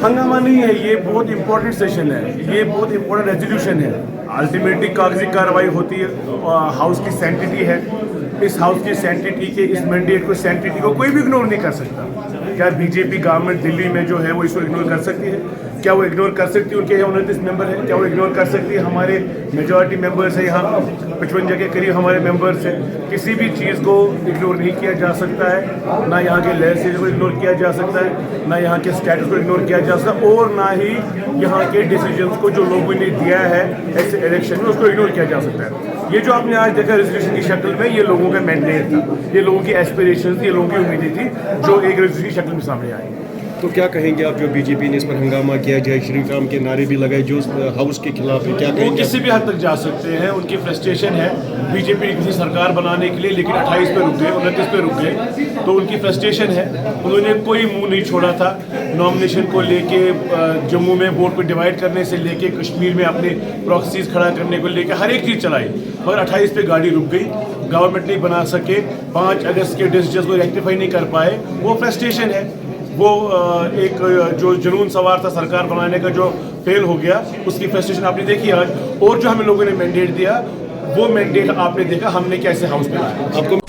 हंगामा नहीं है, ये बहुत इंपॉर्टेंट सेशन है, ये बहुत इंपॉर्टेंट रेजोल्यूशन है। अल्टीमेटली कागजी कार्रवाई होती है, हाउस की सैंक्टिटी है। इस हाउस की सैंक्टिटी के इस मैंडेट को सैंक्टिटी को कोई भी इग्नोर नहीं कर सकता। क्या बीजेपी गवर्नमेंट दिल्ली में जो है वो इसको इग्नोर कर सकती है? क्या वो इग्नोर कर सकती है? उनके यहाँ 29 मेंबर हैं, क्या वो इग्नोर कर सकती है? हमारे मेजॉरिटी मेंबर्स है, यहाँ 55 के करीब हमारे मेंबर्स हैं। किसी भी चीज़ को इग्नोर नहीं किया जा सकता है, ना यहाँ के लेजिस्लेचर को इग्नोर किया जा सकता है, ना यहाँ के स्टेटस को इग्नोर किया जा सकता, और ना ही यहाँ के डिसीजंस को जो लोगों ने दिया है ऐसे इलेक्शन में उसको इग्नोर किया जा सकता है। ये जो आपने आज देखा रेजोल्यूशन की शक्ल में, ये लोगों का मैंडेट था, ये लोगों की एस्पिरेशन थी, ये लोगों की उम्मीदें थी जो एक रेजोल्यूशन की शक्ल में सामने आई। तो क्या कहेंगे आप, जो बीजेपी ने इस पर हंगामा किया, जय श्री राम के नारे भी लगाए जो हाउस के खिलाफ है, क्या वो कहेंगे? किसी भी हद तक जा सकते हैं, उनकी फ्रस्ट्रेशन है बीजेपी ने किसी सरकार बनाने के लिए, लेकिन 28 पे रुक गए, 29 पे रुक गए, तो उनकी फ्रस्ट्रेशन है। उन्होंने कोई मुंह नहीं छोड़ा था नॉमिनेशन को लेके, जम्मू में वोट को डिवाइड करने से लेके, कश्मीर में अपने प्रॉक्सीज खड़ा करने को लेके हर एक चीज़ चलाई, मगर 28 पे गाड़ी रुक गई। गवर्नमेंट नहीं बना सके, 5 अगस्त के डिसीजन को रेक्टिफाई नहीं कर पाए, वो फ्रस्ट्रेशन है। वो एक जो जुनून सवार था सरकार बनाने का, जो फेल हो गया, उसकी फ्रस्ट्रेशन आपने देखी आज। और जो हमें लोगों ने मैंडेट दिया, वो मैंडेट आपने देखा हमने कैसे हाउस में लाया। आपको